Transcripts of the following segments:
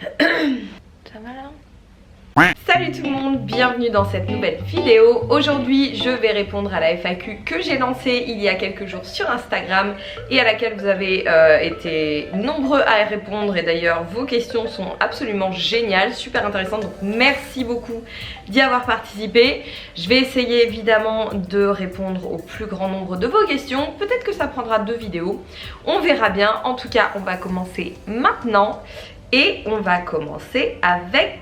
Ça va là? Salut tout le monde, bienvenue dans cette nouvelle vidéo. Aujourd'hui je vais répondre à la FAQ que j'ai lancée il y a quelques jours sur Instagram et à laquelle vous avez été nombreux à répondre, et d'ailleurs vos questions sont absolument géniales, super intéressantes, donc merci beaucoup d'y avoir participé. Je vais essayer évidemment de répondre au plus grand nombre de vos questions, peut-être que ça prendra 2 vidéos, on verra bien. En tout cas on va commencer maintenant et on va commencer avec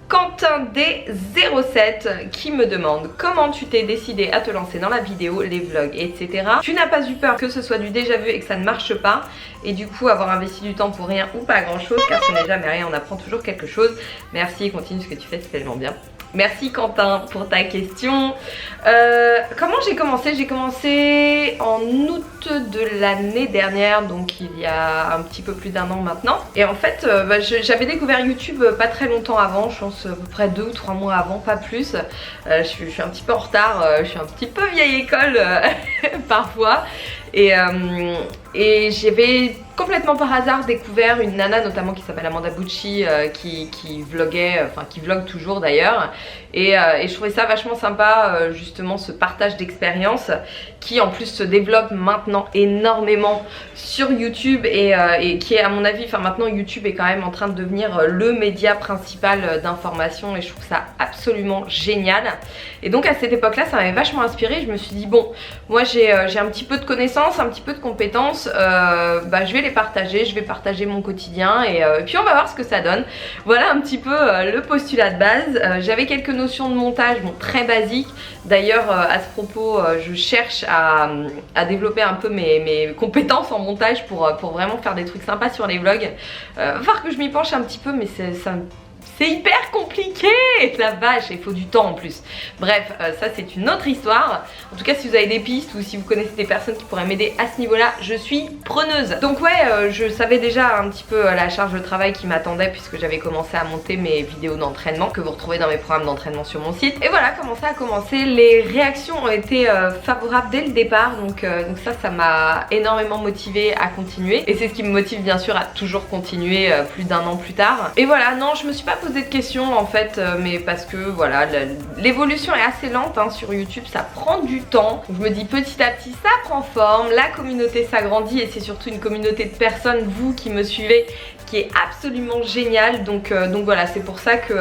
Quentin D07 qui me demande comment tu t'es décidé à te lancer dans la vidéo, les vlogs, etc. Tu n'as pas eu peur que ce soit du déjà vu et que ça ne marche pas, et du coup avoir investi du temps pour rien ou pas grand chose, car ce n'est jamais rien, on apprend toujours quelque chose. Merci, continue ce que tu fais, c'est tellement bien. Merci Quentin pour ta question. Comment j'ai commencé? J'ai commencé en août de l'année dernière, donc il y a un petit peu plus d'1 an maintenant. Et en fait, j'avais découvert YouTube pas très longtemps avant, je pense à peu près 2 ou 3 mois avant, pas plus. Je suis un petit peu en retard, je suis un petit peu vieille école parfois. Et j'avais complètement par hasard découvert une nana notamment qui s'appelle Amanda Bucci qui vloguait, enfin qui vlogue toujours d'ailleurs, et je trouvais ça vachement sympa, justement ce partage d'expérience qui en plus se développe maintenant énormément sur YouTube, et qui est à mon avis, enfin maintenant YouTube est quand même en train de devenir le média principal d'information, et je trouve ça absolument génial. Et donc à cette époque là ça m'avait vachement inspiré. Je me suis dit bon, moi j'ai un petit peu de connaissances, un petit peu de compétences, je vais les partager, je vais partager mon quotidien, et puis on va voir ce que ça donne. Voilà un petit peu le postulat de base. J'avais quelques notions de montage, bon, très basiques. D'ailleurs à ce propos je cherche à développer un peu mes compétences en montage pour vraiment faire des trucs sympas sur les vlogs. Va falloir que je m'y penche un petit peu, mais c'est hyper compliqué, la vache, il faut du temps en plus. Bref, ça c'est une autre histoire. En tout cas, si vous avez des pistes ou si vous connaissez des personnes qui pourraient m'aider à ce niveau là, je suis preneuse. Donc ouais, je savais déjà un petit peu la charge de travail qui m'attendait, puisque j'avais commencé à monter mes vidéos d'entraînement que vous retrouvez dans mes programmes d'entraînement sur mon site. Et voilà comment ça a commencé. Les réactions ont été favorables dès le départ, donc ça m'a énormément motivée à continuer, et c'est ce qui me motive bien sûr à toujours continuer plus d'1 an plus tard. Et voilà, non, je me suis pas posé de questions en fait, mais parce que voilà, l'évolution est assez lente hein, sur YouTube, ça prend du temps. Je me dis petit à petit ça prend forme, la communauté s'agrandit, et c'est surtout une communauté de personnes, vous qui me suivez, qui est absolument géniale. Donc voilà, c'est pour ça que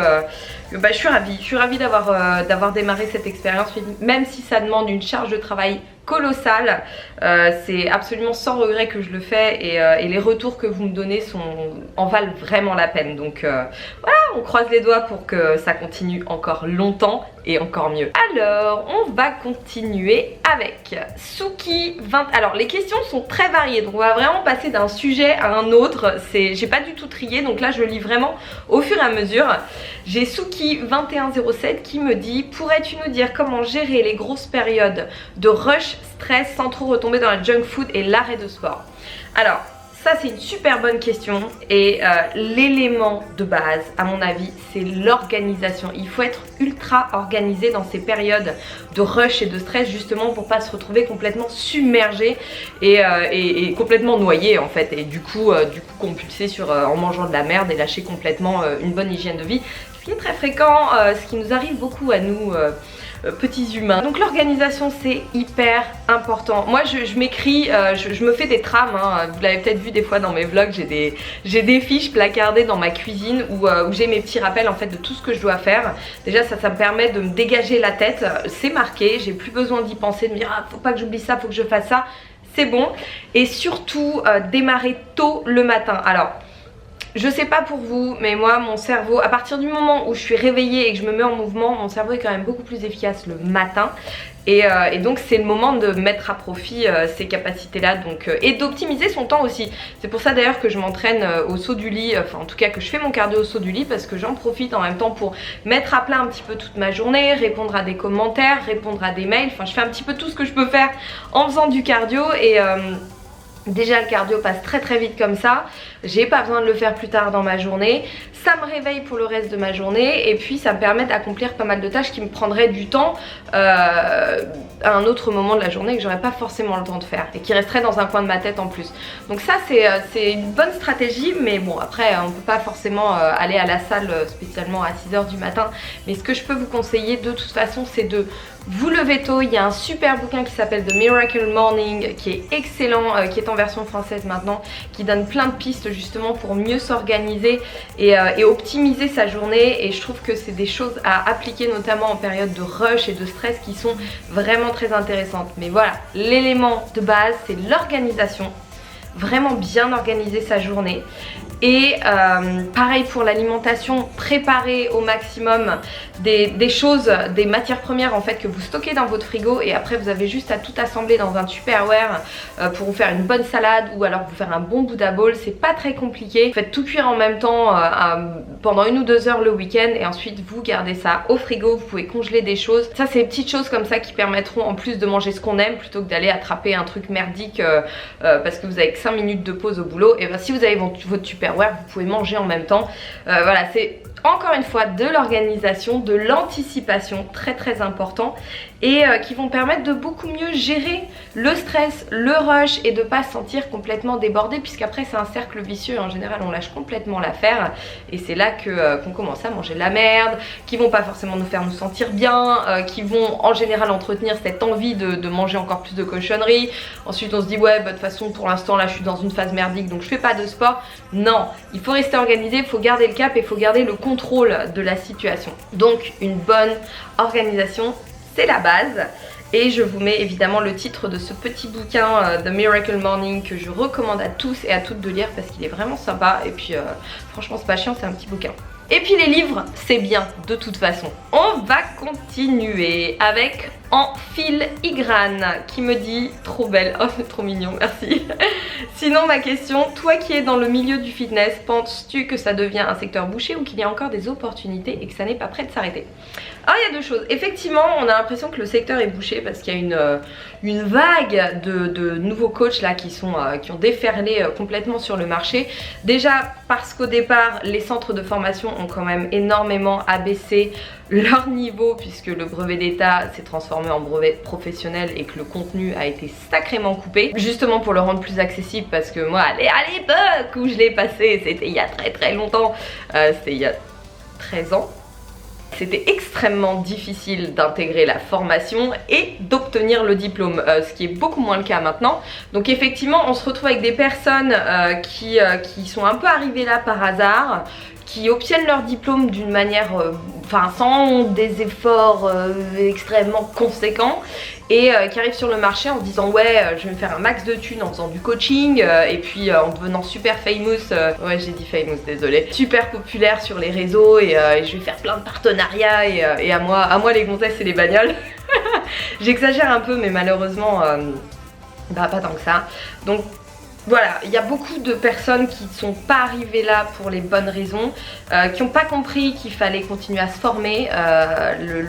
je suis ravie d'avoir démarré cette expérience, même si ça demande une charge de travail colossale. C'est absolument sans regret que je le fais, et les retours que vous me donnez en valent vraiment la peine. Donc voilà, on croise les doigts pour que ça continue encore longtemps et encore mieux. Alors on va continuer avec Suki20. Alors les questions sont très variées, donc on va vraiment passer d'un sujet à un autre. J'ai pas du tout trié, donc là je lis vraiment au fur et à mesure. J'ai Suki2107 qui me dit: pourrais-tu nous dire comment gérer les grosses périodes de rush, stress, sans trop retomber dans la junk food et l'arrêt de sport? Alors ça c'est une super bonne question, et l'élément de base à mon avis c'est l'organisation. Il faut être ultra organisé dans ces périodes de rush et de stress, justement pour pas se retrouver complètement submergé et complètement noyé en fait, et du coup compulsé en mangeant de la merde et lâcher complètement une bonne hygiène de vie, ce qui est très fréquent, ce qui nous arrive beaucoup à nous petits humains. Donc l'organisation c'est hyper important. Moi je m'écris, je me fais des trames hein. Vous l'avez peut-être vu des fois dans mes vlogs, j'ai des fiches placardées dans ma cuisine où j'ai mes petits rappels en fait de tout ce que je dois faire. Déjà ça me permet de me dégager la tête, c'est marqué, j'ai plus besoin d'y penser, de me dire ah, faut pas que j'oublie ça, faut que je fasse ça, c'est bon. Et surtout démarrer tôt le matin. Alors je sais pas pour vous, mais moi mon cerveau, à partir du moment où je suis réveillée et que je me mets en mouvement, mon cerveau est quand même beaucoup plus efficace le matin. Et donc c'est le moment de mettre à profit ces capacités là, et d'optimiser son temps aussi. C'est pour ça d'ailleurs que je m'entraîne au saut du lit, enfin en tout cas que je fais mon cardio au saut du lit, parce que j'en profite en même temps pour mettre à plat un petit peu toute ma journée, répondre à des commentaires, répondre à des mails, enfin je fais un petit peu tout ce que je peux faire en faisant du cardio. Et déjà le cardio passe très très vite comme ça. j'ai pas besoin de le faire plus tard dans ma journée, ça me réveille pour le reste de ma journée et puis ça me permet d'accomplir pas mal de tâches qui me prendraient du temps à un autre moment de la journée que j'aurais pas forcément le temps de faire et qui resterait dans un coin de ma tête en plus. Donc ça c'est une bonne stratégie, mais bon après on peut pas forcément aller à la salle spécialement à 6 h du matin, mais ce que je peux vous conseiller de toute façon c'est de vous lever tôt. Il y a un super bouquin qui s'appelle The Miracle Morning qui est excellent, qui est en version française maintenant, qui donne plein de pistes justement pour mieux s'organiser et optimiser sa journée, et je trouve que c'est des choses à appliquer notamment en période de rush et de stress qui sont vraiment très intéressantes. Mais voilà, l'élément de base c'est l'organisation, vraiment bien organiser sa journée. Et pareil pour l'alimentation, préparer au maximum des choses, des matières premières en fait que vous stockez dans votre frigo, et après vous avez juste à tout assembler dans un Tupperware pour vous faire une bonne salade ou alors vous faire un bon Buddha bowl. C'est pas très compliqué, faites tout cuire en même temps pendant 1 ou 2 heures le week-end et ensuite vous gardez ça au frigo. Vous pouvez congeler des choses, ça c'est des petites choses comme ça qui permettront en plus de manger ce qu'on aime plutôt que d'aller attraper un truc merdique parce que vous avez que 5 minutes de pause au boulot. Et bien si vous avez votre Tupperware, vous pouvez manger en même temps. Voilà, c'est encore une fois de l'organisation, de l'anticipation, très très important, et qui vont permettre de beaucoup mieux gérer le stress, le rush, et de pas se sentir complètement débordé, puisqu'après c'est un cercle vicieux. En général on lâche complètement l'affaire et c'est là qu'on commence à manger de la merde, qui vont pas forcément nous faire nous sentir bien, qui vont en général entretenir cette envie de manger encore plus de cochonneries. Ensuite on se dit ouais bah, de toute façon pour l'instant là je suis dans une phase merdique donc je fais pas de sport. Non, il faut rester organisé, il faut garder le cap et il faut garder le contrôle de la situation. Donc une bonne organisation c'est la base. Et je vous mets évidemment le titre de ce petit bouquin The Miracle Morning que je recommande à tous et à toutes de lire parce qu'il est vraiment sympa, et puis franchement c'est pas chiant, c'est un petit bouquin. Et puis les livres c'est bien de toute façon. On va continuer avec Enfile Igran qui me dit trop belle, oh c'est trop mignon, merci. Sinon ma question, toi qui es dans le milieu du fitness, penses-tu que ça devient un secteur bouché ou qu'il y a encore des opportunités et que ça n'est pas prêt de s'arrêter? Alors il y a deux choses, effectivement on a l'impression que le secteur est bouché parce qu'il y a une vague de nouveaux coachs là qui ont déferlé complètement sur le marché. Déjà parce qu'au départ les centres de formation ont quand même énormément abaissé leur niveau puisque le brevet d'état s'est transformé en brevet professionnel et que le contenu a été sacrément coupé, justement pour le rendre plus accessible, parce que moi à l'époque où je l'ai passé, c'était il y a très longtemps, c'était il y a 13 ans. C'était extrêmement difficile d'intégrer la formation et d'obtenir le diplôme, ce qui est beaucoup moins le cas maintenant. Donc effectivement on se retrouve avec des personnes qui sont un peu arrivées là par hasard, qui obtiennent leur diplôme d'une manière, sans des efforts extrêmement conséquents, et qui arrivent sur le marché en se disant ouais je vais me faire un max de thunes en faisant du coaching et puis en devenant super famous, ouais j'ai dit famous, désolée, super populaire sur les réseaux, et je vais faire plein de partenariats et à moi les gonzesses et les bagnoles. J'exagère un peu mais malheureusement pas tant que ça. Donc voilà, il y a beaucoup de personnes qui ne sont pas arrivées là pour les bonnes raisons, qui n'ont pas compris qu'il fallait continuer à se former.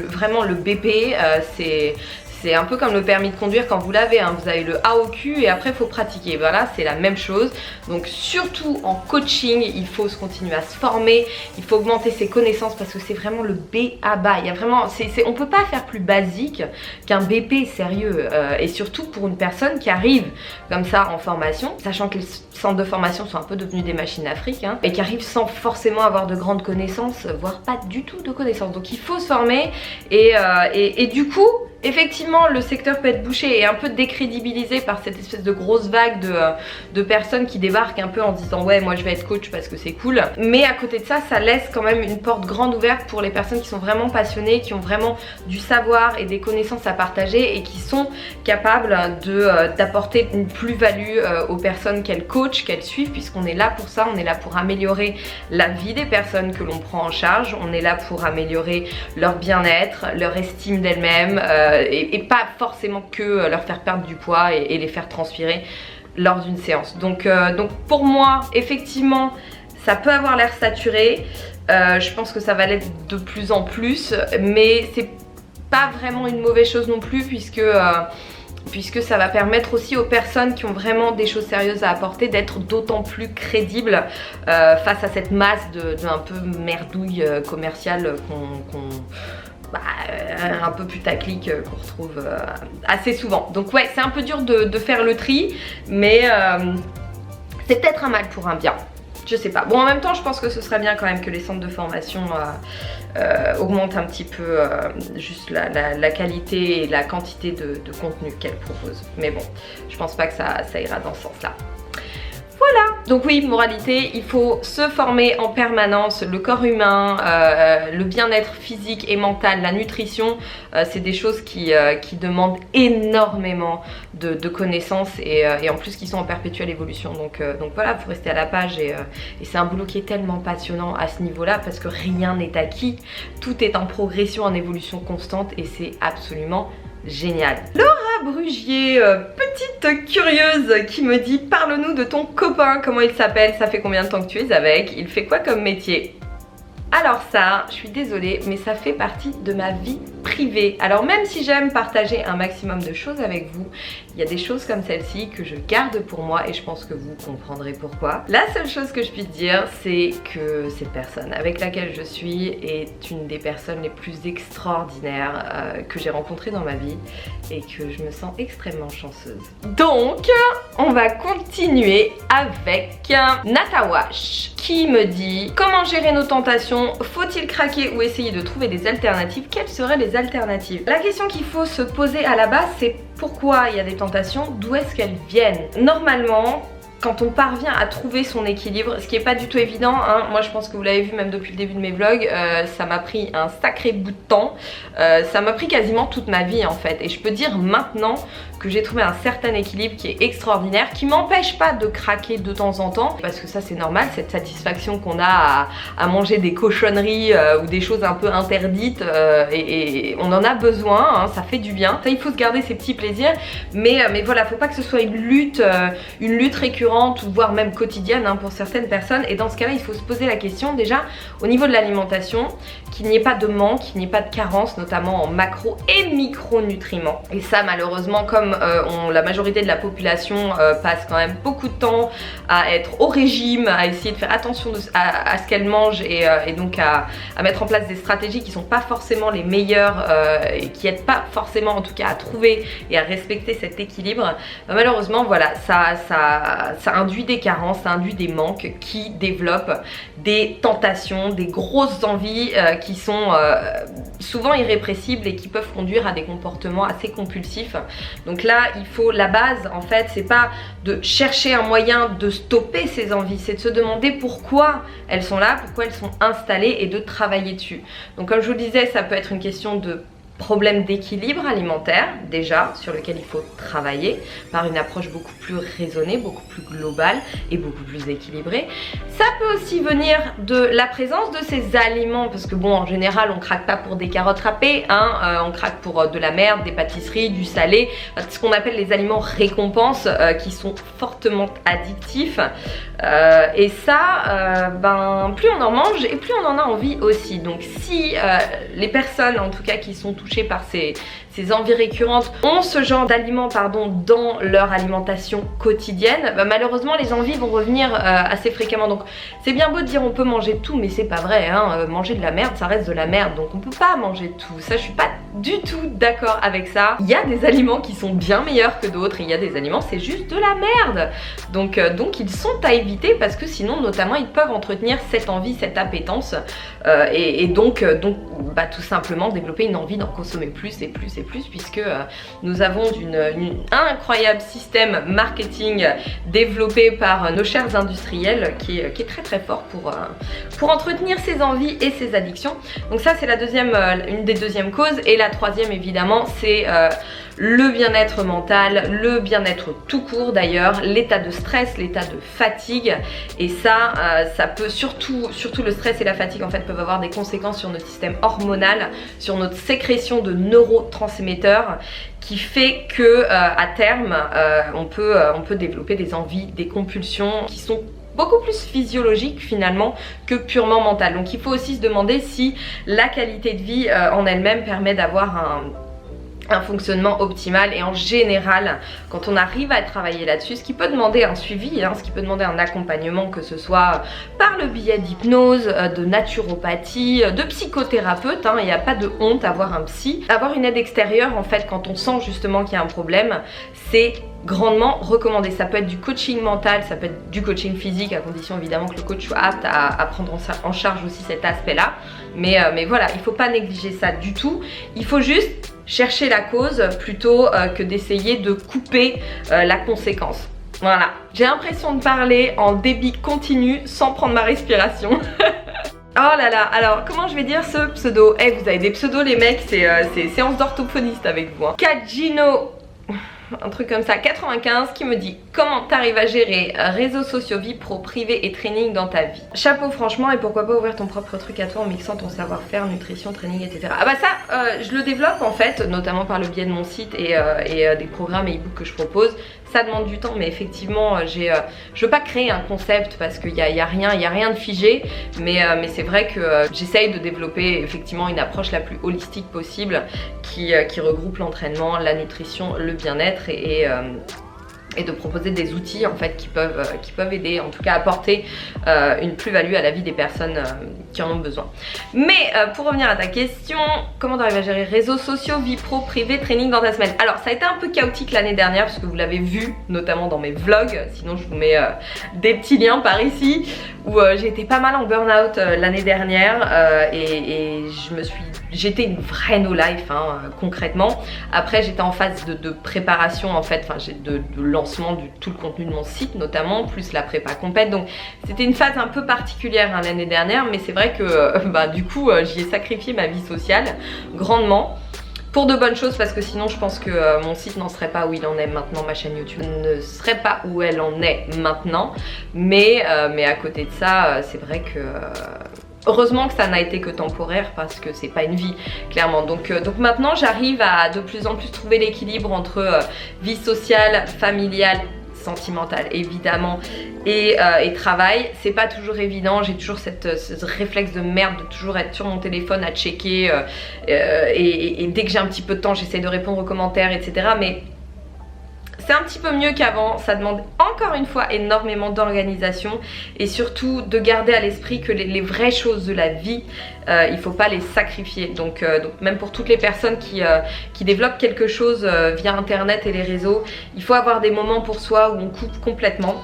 Vraiment le BP, c'est un peu comme le permis de conduire quand vous l'avez, hein. Vous avez le A au cul et après il faut pratiquer. Voilà, c'est la même chose. Donc surtout en coaching, il faut se continuer à se former, il faut augmenter ses connaissances parce que c'est vraiment le B à bas. Il y a vraiment, on peut pas faire plus basique qu'un BP sérieux, et surtout pour une personne qui arrive comme ça en formation, sachant que les centres de formation sont un peu devenus des machines à fric, hein, et qui arrivent sans forcément avoir de grandes connaissances, voire pas du tout de connaissances. Donc il faut se former et du coup effectivement le secteur peut être bouché et un peu décrédibilisé par cette espèce de grosse vague de personnes qui débarquent un peu en disant ouais moi je vais être coach parce que c'est cool. Mais à côté de ça, ça laisse quand même une porte grande ouverte pour les personnes qui sont vraiment passionnées, qui ont vraiment du savoir et des connaissances à partager et qui sont capables d'apporter une plus-value aux personnes qu'elles coachent, qu'elles suivent, puisqu'on est là pour ça, on est là pour améliorer la vie des personnes que l'on prend en charge, on est là pour améliorer leur bien-être, leur estime d'elles-mêmes, et pas forcément que leur faire perdre du poids et les faire transpirer lors d'une séance. Donc pour moi effectivement ça peut avoir l'air saturé, je pense que ça va l'être de plus en plus, mais c'est pas vraiment une mauvaise chose non plus, puisque puisque ça va permettre aussi aux personnes qui ont vraiment des choses sérieuses à apporter d'être d'autant plus crédibles face à cette masse d'un peu merdouille commerciale un peu putaclic qu'on retrouve assez souvent. Donc ouais, c'est un peu dur de faire le tri, mais c'est peut-être un mal pour un bien. Je sais pas. Bon, en même temps, je pense que ce serait bien quand même que les centres de formation augmentent un petit peu juste la qualité et la quantité de contenu qu'elles proposent. Mais bon, je pense pas que ça ira dans ce sens-là. Voilà, donc oui, moralité, il faut se former en permanence. Le corps humain, le bien-être physique et mental, la nutrition, c'est des choses qui demandent énormément de connaissances et en plus qui sont en perpétuelle évolution. Donc voilà, il faut rester à la page et c'est un boulot qui est tellement passionnant à ce niveau-là parce que rien n'est acquis, tout est en progression, en évolution constante et c'est absolument génial. Laura Brugier, petite curieuse qui me dit: parle-nous de ton copain, comment il s'appelle, ça fait combien de temps que tu es avec, il fait quoi comme métier? Alors ça, je suis désolée, mais ça fait partie de ma vie privée. Alors même si j'aime partager un maximum de choses avec vous, il y a des choses comme celle-ci que je garde pour moi et je pense que vous comprendrez pourquoi. La seule chose que je puisse dire, c'est que cette personne avec laquelle je suis est une des personnes les plus extraordinaires que j'ai rencontrées dans ma vie et que je me sens extrêmement chanceuse. Donc, on va continuer avec Natawash qui me dit: comment gérer nos tentations? Faut-il craquer ou essayer de trouver des alternatives? Quelles seraient les alternatives? La question qu'il faut se poser à la base, c'est pourquoi il y a des tentations, d'où est-ce qu'elles viennent? Normalement, quand on parvient à trouver son équilibre, ce qui n'est pas du tout évident, hein. Moi je pense que vous l'avez vu même depuis le début de mes vlogs, ça m'a pris un sacré bout de temps, ça m'a pris quasiment toute ma vie en fait, et je peux dire maintenant que j'ai trouvé un certain équilibre qui est extraordinaire, qui m'empêche pas de craquer de temps en temps, parce que ça c'est normal, cette satisfaction qu'on a à manger des cochonneries ou des choses un peu interdites, et on en a besoin, hein, ça fait du bien. Ça, il faut se garder ces petits plaisirs, mais voilà, faut pas que ce soit une lutte récurrente ou voire même quotidienne hein, pour certaines personnes, et dans ce cas là il faut se poser la question déjà au niveau de l'alimentation, qu'il n'y ait pas de manque, qu'il n'y ait pas de carence, notamment en macro et micronutriments. Et ça malheureusement, comme la majorité de la population passe quand même beaucoup de temps à être au régime, à essayer de faire attention à ce qu'elle mange et donc à mettre en place des stratégies qui sont pas forcément les meilleures et qui aident pas forcément en tout cas à trouver et à respecter cet équilibre, malheureusement voilà, ça induit des carences, ça induit des manques qui développent des tentations, des grosses envies qui sont souvent irrépressibles et qui peuvent conduire à des comportements assez compulsifs. Donc là, il faut, la base en fait, c'est pas de chercher un moyen de stopper ces envies, c'est de se demander pourquoi elles sont là, pourquoi elles sont installées et de travailler dessus. Donc comme je vous le disais, ça peut être une question de problème d'équilibre alimentaire déjà, sur lequel il faut travailler par une approche beaucoup plus raisonnée, beaucoup plus globale et beaucoup plus équilibrée. Ça peut aussi venir de la présence de ces aliments, parce que bon, en général on craque pas pour des carottes râpées, hein, on craque pour de la merde, des pâtisseries, du salé, ce qu'on appelle les aliments récompenses qui sont fortement addictifs, et ça plus on en mange et plus on en a envie aussi. Donc si les personnes en tout cas qui sont touchées par ces envies récurrentes ont ce genre d'aliments dans leur alimentation quotidienne, malheureusement les envies vont revenir assez fréquemment. Donc c'est bien beau de dire on peut manger tout, mais c'est pas vrai hein. Manger de la merde ça reste de la merde, donc on peut pas manger tout. Ça je suis pas du tout d'accord avec ça. Il y a des aliments qui sont bien meilleurs que d'autres et il y a des aliments c'est juste de la merde. Donc ils sont à éviter parce que sinon notamment ils peuvent entretenir cette envie, cette appétence et donc tout simplement développer une envie d'en consommer plus et plus et plus, puisque nous avons un incroyable système marketing développé par nos chers industriels qui est très très fort pour entretenir ses envies et ses addictions. Donc ça c'est une des deuxièmes causes. Et la troisième évidemment c'est le bien-être mental, le bien-être tout court d'ailleurs, l'état de stress, l'état de fatigue. Et ça peut surtout le stress et la fatigue en fait peuvent avoir des conséquences sur notre système hormonal, sur notre sécrétion de neurotransmetteurs, qui fait que à terme on peut développer des envies, des compulsions qui sont beaucoup plus physiologique finalement que purement mental. Donc il faut aussi se demander si la qualité de vie en elle-même permet d'avoir un fonctionnement optimal. Et en général, quand on arrive à travailler là-dessus, ce qui peut demander un suivi, ce qui peut demander un accompagnement, que ce soit par le biais d'hypnose, de naturopathie, de psychothérapeute, il n'y a pas de honte à voir un psy. Avoir une aide extérieure en fait quand on sent justement qu'il y a un problème, c'est grandement recommandé. Ça peut être du coaching mental, ça peut être du coaching physique, à condition évidemment que le coach soit apte à prendre en charge aussi cet aspect là, mais voilà, il ne faut pas négliger ça du tout. Il faut juste chercher la cause plutôt que d'essayer de couper la conséquence. Voilà, j'ai l'impression de parler en débit continu sans prendre ma respiration. Oh là là, alors comment je vais dire ce pseudo? Vous avez des pseudos les mecs, c'est séance d'orthophoniste avec vous. Kajino, un truc comme ça, 95, qui me dit: comment t'arrives à gérer réseaux sociaux, vie pro, privé et training dans ta vie? Chapeau franchement, et pourquoi pas ouvrir ton propre truc à toi en mixant ton savoir-faire, nutrition, training, etc. Ah bah ça, je le développe en fait, notamment par le biais de mon site et des programmes et e-books que je propose. Ça demande du temps, mais effectivement je veux pas créer un concept parce qu'il y a rien de figé, mais c'est vrai que j'essaye de développer effectivement une approche la plus holistique possible qui regroupe l'entraînement, la nutrition, le bien-être et de proposer des outils en fait qui peuvent aider, en tout cas apporter une plus-value à la vie des personnes qui en ont besoin. Mais pour revenir à ta question, comment t'arrives à gérer réseaux sociaux, vie pro, privé, training dans ta semaine? Alors ça a été un peu chaotique l'année dernière parce que vous l'avez vu notamment dans mes vlogs, sinon je vous mets des petits liens par ici, où j'ai été pas mal en burn-out l'année dernière et j'étais une vraie no life concrètement. Après j'étais en phase de préparation en fait, de lancement de tout le contenu de mon site notamment, plus la prépa compète, donc c'était une phase un peu particulière l'année dernière, mais c'est vrai que du coup j'y ai sacrifié ma vie sociale grandement. Pour de bonnes choses, parce que sinon je pense que mon site n'en serait pas où il en est maintenant, ma chaîne YouTube ne serait pas où elle en est maintenant, mais à côté de ça, c'est vrai que heureusement que ça n'a été que temporaire parce que c'est pas une vie clairement. Donc maintenant j'arrive à de plus en plus trouver l'équilibre entre vie sociale, familiale, sentimentale évidemment et travail. C'est pas toujours évident, j'ai toujours ce réflexe de merde de toujours être sur mon téléphone à checker et dès que j'ai un petit peu de temps j'essaie de répondre aux commentaires, etc. Mais c'est un petit peu mieux qu'avant, ça demande encore une fois énormément d'organisation et surtout de garder à l'esprit que les vraies choses de la vie, il faut pas les sacrifier. Donc même pour toutes les personnes qui développent quelque chose via internet et les réseaux, il faut avoir des moments pour soi où on coupe complètement.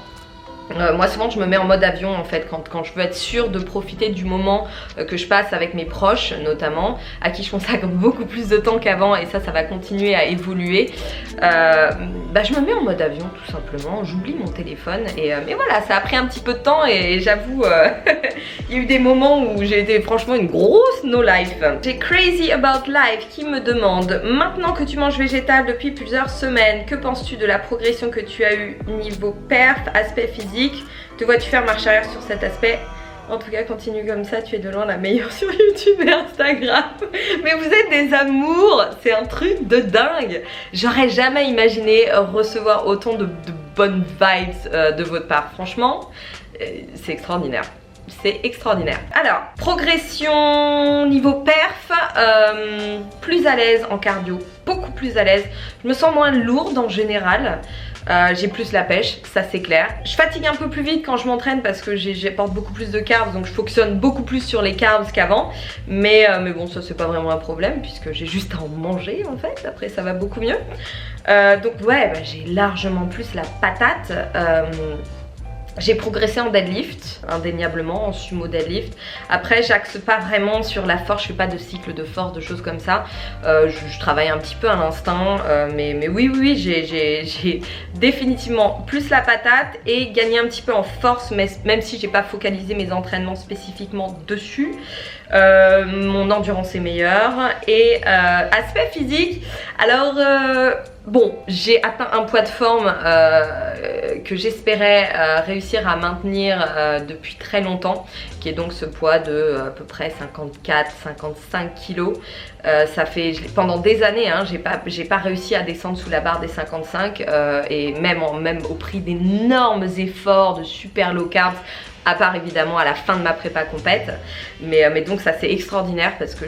Moi souvent je me mets en mode avion en fait quand je veux être sûre de profiter du moment que je passe avec mes proches notamment, à qui je consacre beaucoup plus de temps qu'avant, et ça va continuer à évoluer. Je me mets en mode avion tout simplement, j'oublie mon téléphone mais voilà, ça a pris un petit peu de temps et j'avoue il y a eu des moments où j'ai été franchement une grosse no life. J'ai Crazy About Life qui me demande: maintenant que tu manges végétal depuis plusieurs semaines, que penses-tu de la progression que tu as eue niveau perf, aspect physique? Te vois-tu faire marche arrière sur cet aspect? En tout cas, continue comme ça, tu es de loin la meilleure sur YouTube et Instagram. Mais vous êtes des amours, c'est un truc de dingue. J'aurais jamais imaginé recevoir autant de bonnes vibes de votre part. Franchement, c'est extraordinaire. C'est extraordinaire. Alors, progression niveau perf, plus à l'aise en cardio, beaucoup plus à l'aise. Je me sens moins lourde en général. J'ai plus la pêche, ça c'est clair. Je fatigue un peu plus vite quand je m'entraîne parce que j'apporte beaucoup plus de carbs, donc je fonctionne beaucoup plus sur les carbs qu'avant. Mais bon, ça c'est pas vraiment un problème puisque j'ai juste à en manger en fait. Après ça va beaucoup mieux. Donc ouais, j'ai largement plus la patate. J'ai progressé en deadlift, indéniablement, en sumo deadlift. Après, j'axe pas vraiment sur la force, je fais pas de cycle de force, de choses comme ça. Je travaille un petit peu à l'instinct, mais oui, j'ai définitivement plus la patate et gagné un petit peu en force, même si j'ai pas focalisé mes entraînements spécifiquement dessus. Mon endurance est meilleure et aspect physique, alors bon, j'ai atteint un poids de forme que j'espérais réussir à maintenir depuis très longtemps, qui est donc ce poids de à peu près 54-55 kilos. Ça fait pendant des années, j'ai pas réussi à descendre sous la barre des 55 et même au prix d'énormes efforts de super low carbs. à part évidemment à la fin de ma prépa compète, mais donc ça c'est extraordinaire parce que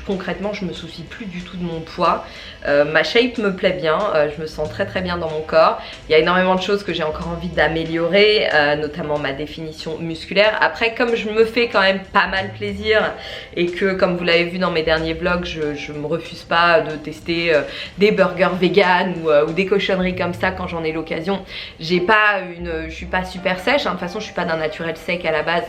concrètement je me soucie plus du tout de mon poids. Ma shape me plaît bien, je me sens très bien dans mon corps. Il y a énormément de choses que j'ai encore envie d'améliorer, notamment ma définition musculaire. Après, comme je me fais quand même pas mal plaisir et que comme vous l'avez vu dans mes derniers vlogs, je me refuse pas de tester des burgers vegan ou des cochonneries comme ça quand j'en ai l'occasion. Je suis pas super sèche, hein. De toute façon je suis pas d'un naturel sec à la base,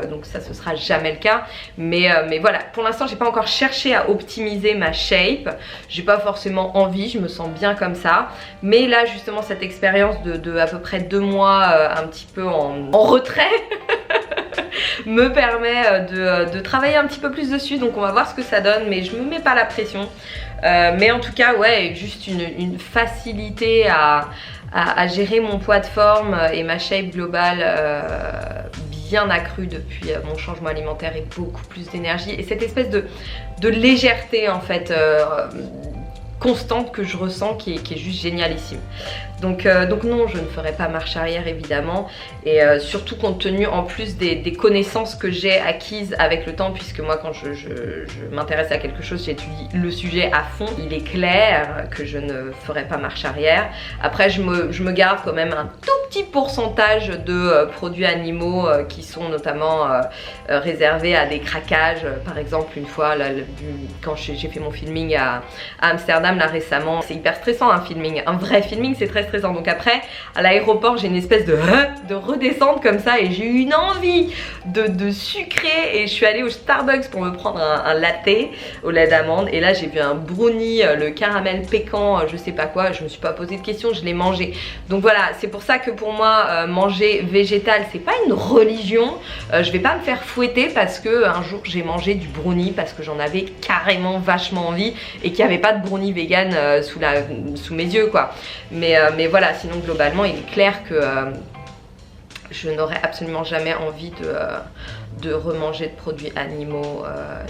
donc ça ce sera jamais le cas, mais voilà, pour l'instant j'ai pas encore cherché à optimiser ma shape, j'ai pas forcément envie, je me sens bien comme ça, mais là justement cette expérience de à peu près 2 mois un petit peu en retrait me permet de travailler un petit peu plus dessus, donc on va voir ce que ça donne, mais je me mets pas la pression, mais en tout cas ouais, juste une facilité à gérer mon poids de forme et ma shape globale bien accrue depuis mon changement alimentaire et beaucoup plus d'énergie et cette espèce de légèreté en fait constante que je ressens qui est juste génialissime. Donc non, je ne ferai pas marche arrière évidemment, et surtout compte tenu en plus des connaissances que j'ai acquises avec le temps, puisque moi quand je m'intéresse à quelque chose, j'étudie le sujet à fond. Il est clair que je ne ferai pas marche arrière. Après je me garde quand même un tout petit pourcentage de produits animaux qui sont notamment réservés à des craquages. Par exemple une fois là, quand j'ai fait mon filming à Amsterdam là récemment, c'est hyper stressant un filming, un vrai filming c'est très stressant. Donc après à l'aéroport j'ai une espèce de redescente comme ça et j'ai eu une envie de sucrer et je suis allée au Starbucks pour me prendre un latte au lait d'amande et là j'ai vu un brownie, le caramel pécan, je sais pas quoi, je me suis pas posé de questions, je l'ai mangé. Donc voilà, c'est pour ça que pour moi manger végétal c'est pas une religion, je vais pas me faire fouetter parce que un jour j'ai mangé du brownie parce que j'en avais carrément vachement envie et qu'il n'y avait pas de brownie vegan sous mes yeux quoi. Mais voilà, sinon globalement il est clair que je n'aurais absolument jamais envie de remanger de produits animaux,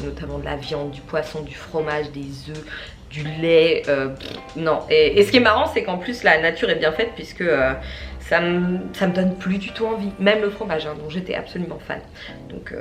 notamment de la viande, du poisson, du fromage, des œufs, du lait, non. Et ce qui est marrant c'est qu'en plus la nature est bien faite puisque ça me donne plus du tout envie, même le fromage hein, dont j'étais absolument fan. Donc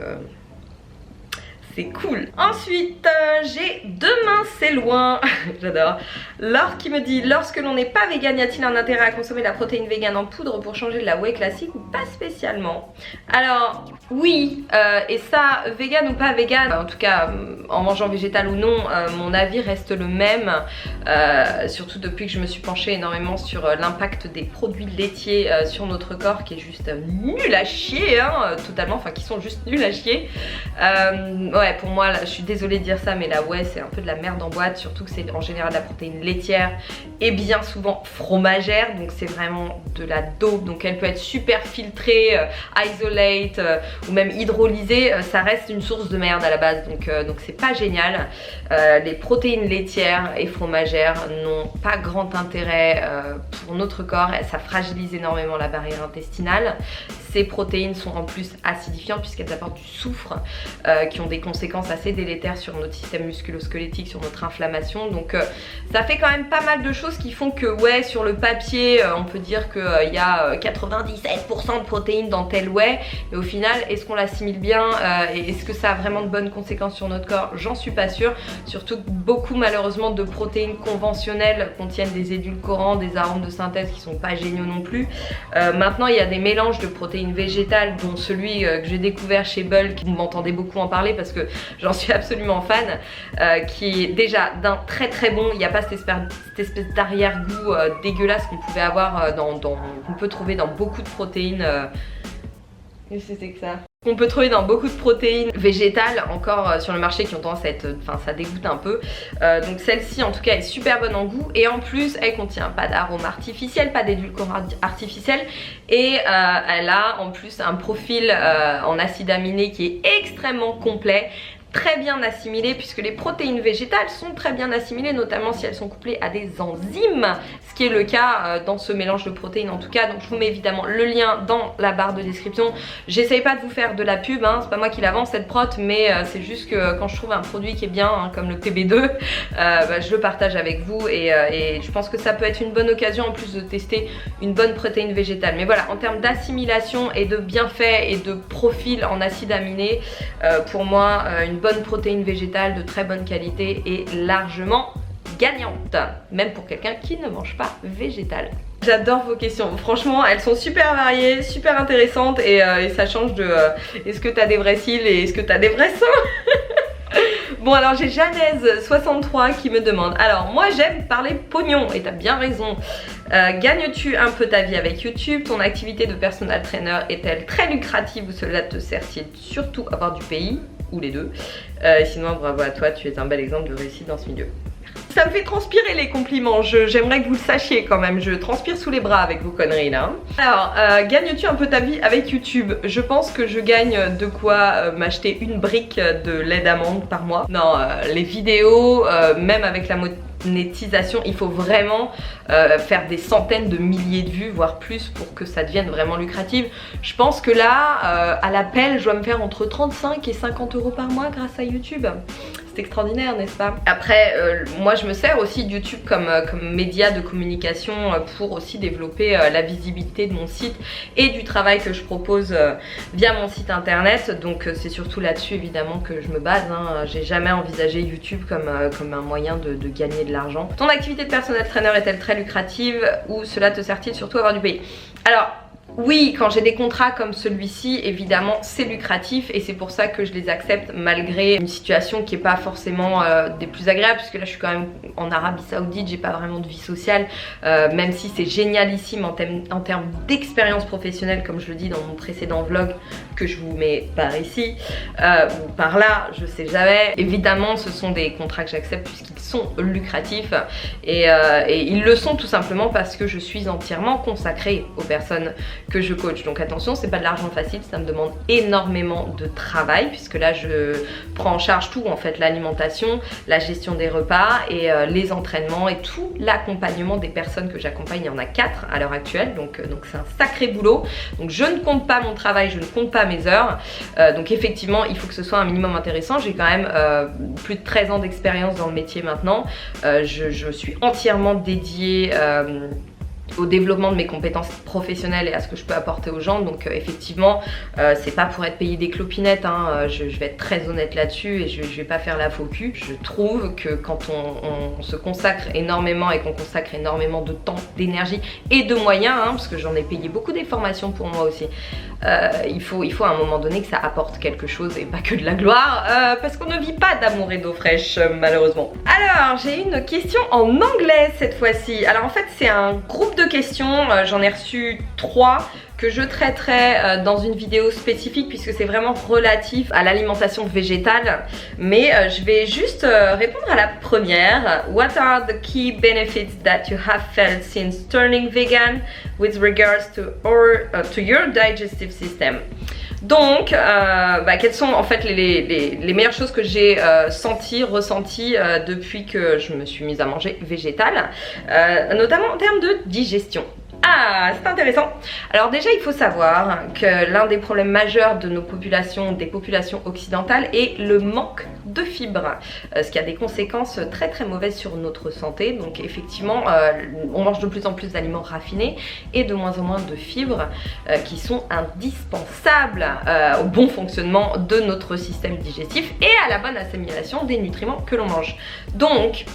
c'est cool. Ensuite, j'ai demain c'est loin. J'adore. Laure qui me dit: lorsque l'on n'est pas vegan, y a-t-il un intérêt à consommer de la protéine vegan en poudre pour changer de la whey classique ou pas spécialement? Alors oui, et ça, vegan ou pas vegan, en tout cas en mangeant végétal ou non, mon avis reste le même, surtout depuis que je me suis penchée énormément sur l'impact des produits laitiers sur notre corps, qui est juste nul à chier, hein, totalement, enfin qui sont juste nuls à chier. Ouais, pour moi, là, je suis désolée de dire ça, mais la whey c'est un peu de la merde en boîte, surtout que c'est en général de la protéine laitière et bien souvent fromagère, donc c'est vraiment de la daube, donc elle peut être super filtrée, isolate ou même hydrolysée, ça reste une source de merde à la base, donc c'est pas génial. Les protéines laitières et fromagères n'ont pas grand intérêt pour notre corps, ça fragilise énormément la barrière intestinale. Ces protéines sont en plus acidifiantes puisqu'elles apportent du soufre, qui ont des conséquences assez délétères sur notre système musculo-squelettique, sur notre inflammation, donc ça fait quand même pas mal de choses qui font que ouais, sur le papier on peut dire qu'il y a 97% de protéines dans tel whey, mais au final est-ce qu'on l'assimile bien et est-ce que ça a vraiment de bonnes conséquences sur notre corps? J'en suis pas sûre, surtout que beaucoup malheureusement de protéines conventionnelles contiennent des édulcorants, des arômes de synthèse qui sont pas géniaux non plus. Maintenant il y a des mélanges de protéines végétales, dont celui que j'ai découvert chez Bulk, vous m'entendez beaucoup en parler parce que j'en suis absolument fan, qui est déjà d'un très bon, il n'y a pas cette espèce d'arrière-goût dégueulasse qu'on pouvait avoir qu'on peut trouver dans beaucoup de protéines. Qu'est-ce que c'est que ça? Qu'on peut trouver dans beaucoup de protéines végétales encore sur le marché, qui ont tendance à être, enfin ça dégoûte un peu, donc celle-ci en tout cas est super bonne en goût, et en plus elle contient pas d'arôme artificiel, pas d'édulcorant artificiel, et elle a en plus un profil en acides aminés qui est extrêmement complet, très bien assimilées, puisque les protéines végétales sont très bien assimilées, notamment si elles sont couplées à des enzymes, ce qui est le cas dans ce mélange de protéines en tout cas. Donc je vous mets évidemment le lien dans la barre de description. J'essaye pas de vous faire de la pub, hein, c'est pas moi qui l'avance cette prot, mais c'est juste que quand je trouve un produit qui est bien, hein, comme le PB2, je le partage avec vous et je pense que ça peut être une bonne occasion en plus de tester une bonne protéine végétale. Mais voilà, en termes d'assimilation et de bienfaits et de profil en acides aminés, pour moi une bonne protéine végétale de très bonne qualité est largement gagnante, même pour quelqu'un qui ne mange pas végétal. J'adore vos questions, franchement elles sont super variées, super intéressantes et ça change de est-ce que t'as des vrais cils et est-ce que t'as des vrais seins. Bon alors j'ai Janaise63 qui me demande, alors moi j'aime parler pognon et t'as bien raison, gagnes-tu un peu ta vie avec YouTube? Ton activité de personal trainer est-elle très lucrative ou cela te sert-il surtout à avoir du pays? Ou les deux. Sinon bravo à toi, tu es un bel exemple de réussite dans ce milieu. Ça me fait transpirer les compliments, j'aimerais que vous le sachiez quand même, je transpire sous les bras avec vos conneries là. Alors, gagnes-tu un peu ta vie avec YouTube? Je pense que je gagne de quoi m'acheter une brique de lait d'amande par mois. Non, les vidéos, même avec la monétisation, il faut vraiment faire des centaines de milliers de vues, voire plus, pour que ça devienne vraiment lucratif. Je pense que là, à l'appel, je dois me faire entre 35 et 50 euros par mois grâce à YouTube. C'est extraordinaire, n'est-ce pas? Après, moi je me sers aussi de YouTube comme média de communication pour aussi développer la visibilité de mon site et du travail que je propose via mon site internet. Donc c'est surtout là-dessus évidemment que je me base, hein. J'ai jamais envisagé YouTube comme un moyen de gagner de l'argent. Ton activité de personal trainer est-elle très lucrative ou cela te sert-il surtout à avoir du pays? Alors, oui, quand j'ai des contrats comme celui-ci, évidemment c'est lucratif et c'est pour ça que je les accepte malgré une situation qui n'est pas forcément des plus agréables, puisque là je suis quand même en Arabie Saoudite, j'ai pas vraiment de vie sociale, même si c'est génialissime en termes d'expérience professionnelle, comme je le dis dans mon précédent vlog que je vous mets par ici ou par là, je sais jamais. Évidemment ce sont des contrats que j'accepte puisqu'ils sont lucratifs et ils le sont tout simplement parce que je suis entièrement consacrée aux personnes que je coach. Donc attention, c'est pas de l'argent facile, ça me demande énormément de travail puisque là je prends en charge tout en fait, l'alimentation, la gestion des repas et les entraînements et tout l'accompagnement des personnes que j'accompagne. Il y en a 4 à l'heure actuelle, donc c'est un sacré boulot. Donc je ne compte pas mon travail, je ne compte pas mes heures, donc effectivement il faut que ce soit un minimum intéressant. J'ai quand même plus de 13 ans d'expérience dans le métier maintenant, je suis entièrement dédiée au développement de mes compétences professionnelles et à ce que je peux apporter aux gens. Donc effectivement c'est pas pour être payé des clopinettes, hein. Je vais être très honnête là-dessus et je vais pas faire la faux cul. Je trouve que quand on se consacre énormément et qu'on consacre énormément de temps, d'énergie et de moyens, hein, parce que j'en ai payé beaucoup des formations pour moi aussi, il faut à un moment donné que ça apporte quelque chose et pas que de la gloire, parce qu'on ne vit pas d'amour et d'eau fraîche malheureusement. Alors j'ai une question en anglais cette fois-ci. Alors en fait c'est un groupe de questions, j'en ai reçu 3 que je traiterai dans une vidéo spécifique puisque c'est vraiment relatif à l'alimentation végétale, mais je vais juste répondre à la première. What are the key benefits that you have felt since turning vegan with regards to your digestive system? Donc, quelles sont en fait les meilleures choses que j'ai ressenties depuis que je me suis mise à manger végétal, notamment en termes de digestion. Ah, c'est intéressant. Alors déjà, il faut savoir que l'un des problèmes majeurs de nos populations, des populations occidentales, est le manque de fibres, ce qui a des conséquences très très mauvaises sur notre santé. Donc effectivement, on mange de plus en plus d'aliments raffinés et de moins en moins de fibres qui sont indispensables au bon fonctionnement de notre système digestif et à la bonne assimilation des nutriments que l'on mange. Donc,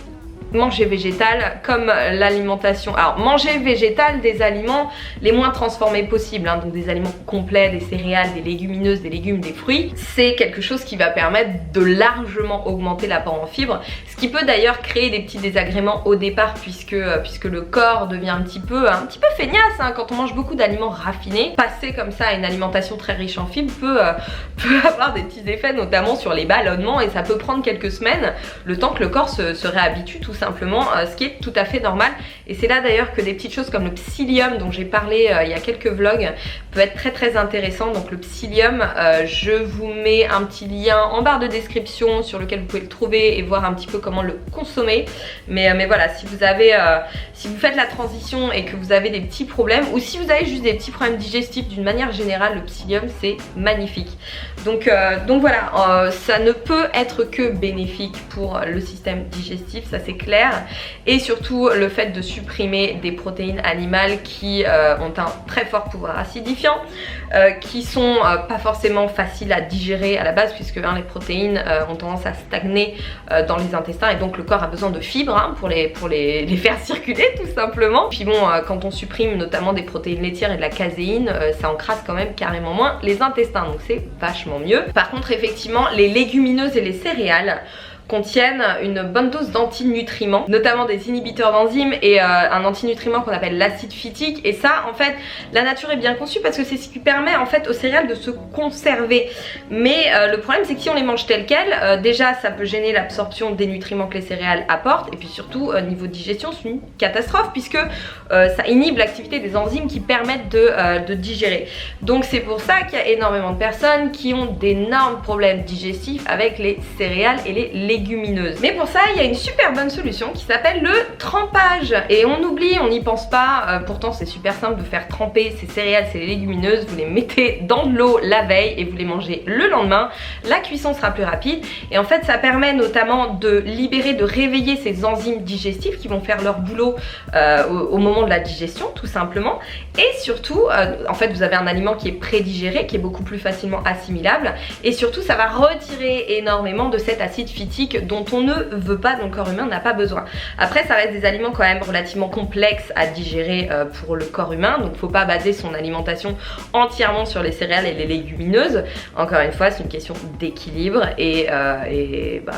manger végétal comme l'alimentation. Alors manger végétal, des aliments les moins transformés possibles, hein, donc des aliments complets, des céréales, des légumineuses, des légumes, des fruits, c'est quelque chose qui va permettre de largement augmenter l'apport en fibres, ce qui peut d'ailleurs créer des petits désagréments au départ puisque le corps devient un petit peu feignasse, hein, quand on mange beaucoup d'aliments raffinés. Passer comme ça à une alimentation très riche en fibres peut avoir des petits effets, notamment sur les ballonnements, et ça peut prendre quelques semaines, le temps que le corps se réhabitue tout simplement, ce qui est tout à fait normal. Et c'est là d'ailleurs que des petites choses comme le psyllium dont j'ai parlé il y a quelques vlogs peut être très intéressant. Donc le psyllium, je vous mets un petit lien en barre de description sur lequel vous pouvez le trouver et voir un petit peu comment le consommer. Mais voilà, si vous avez, si vous faites la transition et que vous avez des petits problèmes, ou si vous avez juste des petits problèmes digestifs d'une manière générale, le psyllium c'est magnifique. Donc voilà, ça ne peut être que bénéfique pour le système digestif, ça c'est clair. Et surtout le fait de supprimer des protéines animales qui ont un très fort pouvoir acidifiant, qui sont pas forcément faciles à digérer à la base, puisque les protéines ont tendance à stagner dans les intestins, et donc le corps a besoin de fibres pour les faire circuler tout simplement. Puis bon, quand on supprime notamment des protéines laitières et de la caséine, ça encrasse quand même carrément moins les intestins, donc c'est vachement mieux. Par contre effectivement, les légumineuses et les céréales contiennent une bonne dose d'antinutriments, notamment des inhibiteurs d'enzymes et un antinutriment qu'on appelle l'acide phytique. Et ça, en fait, la nature est bien conçue parce que c'est ce qui permet en fait aux céréales de se conserver. Mais le problème, c'est que si on les mange telles quelles, déjà ça peut gêner l'absorption des nutriments que les céréales apportent, et puis surtout niveau digestion, c'est une catastrophe puisque ça inhibe l'activité des enzymes qui permettent de digérer. Donc c'est pour ça qu'il y a énormément de personnes qui ont d'énormes problèmes digestifs avec les céréales et les légumineuses. Mais pour ça, il y a une super bonne solution qui s'appelle le trempage. Et on oublie, on n'y pense pas, pourtant c'est super simple de faire tremper ces céréales, ces légumineuses. Vous les mettez dans de l'eau la veille et vous les mangez le lendemain. La cuisson sera plus rapide et en fait ça permet notamment de libérer, de réveiller ces enzymes digestives qui vont faire leur boulot au moment de la digestion tout simplement. Et surtout, en fait vous avez un aliment qui est prédigéré, qui est beaucoup plus facilement assimilable, et surtout ça va retirer énormément de cet acide phytique dont on ne veut pas, dont le corps humain n'a pas besoin. Après ça reste des aliments quand même relativement complexes à digérer pour le corps humain, donc faut pas baser son alimentation entièrement sur les céréales et les légumineuses. Encore une fois, c'est une question d'équilibre et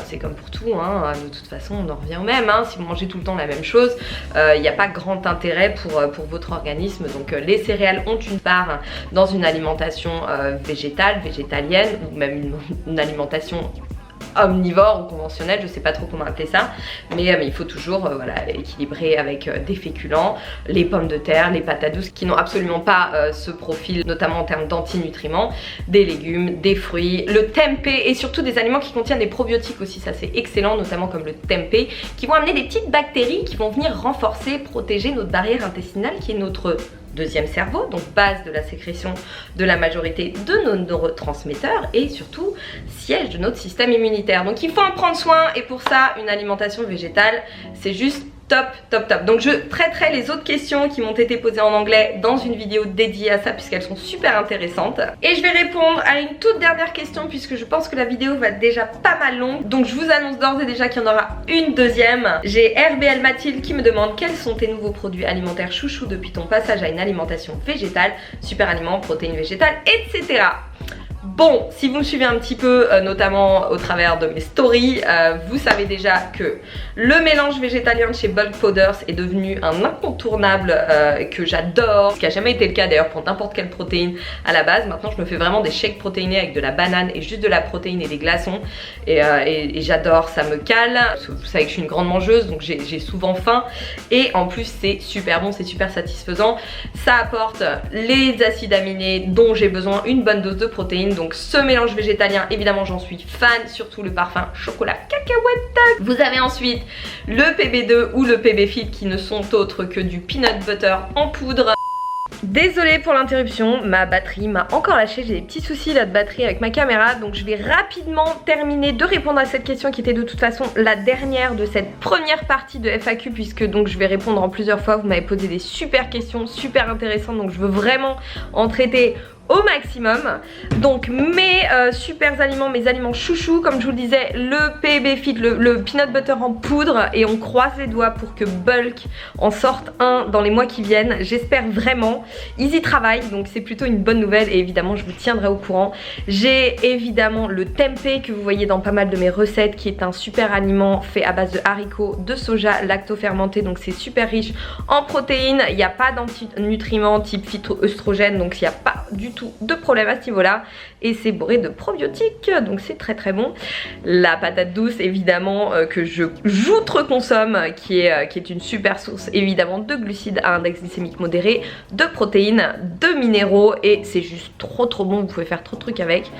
c'est comme pour tout, de toute façon on en revient au même, si vous mangez tout le temps la même chose, il n'y a pas grand intérêt pour votre organisme. Donc les céréales ont une part dans une alimentation végétale, végétalienne, ou même une alimentation omnivore ou conventionnel, je sais pas trop comment appeler ça, mais il faut toujours équilibrer avec des féculents, les pommes de terre, les patates douces qui n'ont absolument pas ce profil, notamment en termes d'antinutriments, des légumes, des fruits, le tempeh, et surtout des aliments qui contiennent des probiotiques aussi, ça c'est excellent, notamment comme le tempeh, qui vont amener des petites bactéries qui vont venir renforcer, protéger notre barrière intestinale qui est notre deuxième cerveau, donc base de la sécrétion de la majorité de nos neurotransmetteurs et surtout siège de notre système immunitaire. Donc il faut en prendre soin, et pour ça une alimentation végétale c'est juste top. Donc je traiterai les autres questions qui m'ont été posées en anglais dans une vidéo dédiée à ça puisqu'elles sont super intéressantes. Et je vais répondre à une toute dernière question puisque je pense que la vidéo va être déjà pas mal longue. Donc je vous annonce d'ores et déjà qu'il y en aura une deuxième. J'ai RBL Mathilde qui me demande quels sont tes nouveaux produits alimentaires chouchou depuis ton passage à une alimentation végétale, super aliments, protéines végétales, etc. Bon, si vous me suivez un petit peu, notamment au travers de mes stories, vous savez déjà que le mélange végétalien de chez Bulk Powders est devenu un incontournable que j'adore, ce qui n'a jamais été le cas d'ailleurs pour n'importe quelle protéine à la base. Maintenant je me fais vraiment des shakes protéinés avec de la banane et juste de la protéine et des glaçons, et j'adore, ça me cale. Vous savez que je suis une grande mangeuse, donc j'ai souvent faim, et en plus c'est super bon, c'est super satisfaisant. Ça apporte les acides aminés dont j'ai besoin, une bonne dose de protéines. Donc ce mélange végétalien, évidemment j'en suis fan, surtout le parfum chocolat cacahuète. Vous avez ensuite le PB2 ou le PB Fit qui ne sont autres que du peanut butter en poudre. Désolée pour l'interruption, ma batterie m'a encore lâché, j'ai des petits soucis là de batterie avec ma caméra, donc je vais rapidement terminer de répondre à cette question qui était de toute façon la dernière de cette première partie de FAQ, puisque donc je vais répondre en plusieurs fois. Vous m'avez posé des super questions, super intéressantes, donc je veux vraiment en traiter au maximum. Donc mes super aliments, mes aliments chouchous, comme je vous le disais, le PB Fit, le peanut butter en poudre, et on croise les doigts pour que Bulk en sorte un dans les mois qui viennent, j'espère vraiment. Ils y travaillent, donc c'est plutôt une bonne nouvelle, et évidemment je vous tiendrai au courant. J'ai évidemment le tempeh que vous voyez dans pas mal de mes recettes, qui est un super aliment fait à base de haricots, de soja lacto-fermenté, donc c'est super riche en protéines. Il n'y a pas d'antinutriments type phytoœstrogène, donc il n'y a pas du du tout de problème à ce niveau-là. Et c'est bourré de probiotiques, donc c'est très très bon. La patate douce évidemment que je j'outre-consomme, qui est une super source évidemment de glucides à index glycémique modéré, de protéines, de minéraux, et c'est juste trop bon, vous pouvez faire trop de trucs avec.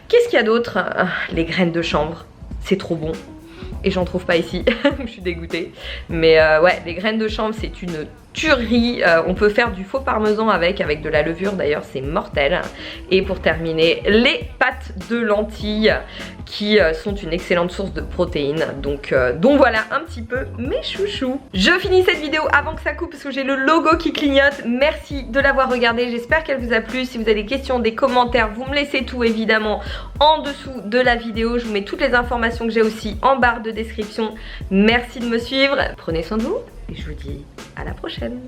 Qu'est-ce qu'il y a d'autre? Les graines de chanvre, c'est trop bon. Et j'en trouve pas ici, je suis dégoûtée. Mais ouais, les graines de chanvre c'est une tuerie. On peut faire du faux parmesan avec de la levure d'ailleurs, c'est mortel. Et pour terminer, les pâtes de lentilles qui sont une excellente source de protéines. Donc voilà un petit peu mes chouchous. Je finis cette vidéo avant que ça coupe parce que j'ai le logo qui clignote. Merci de l'avoir regardé, j'espère qu'elle vous a plu. Si vous avez des questions, des commentaires, vous me laissez tout évidemment en dessous de la vidéo. Je vous mets toutes les informations que j'ai aussi en barre de description. Merci de me suivre, prenez soin de vous et je vous dis à la prochaine.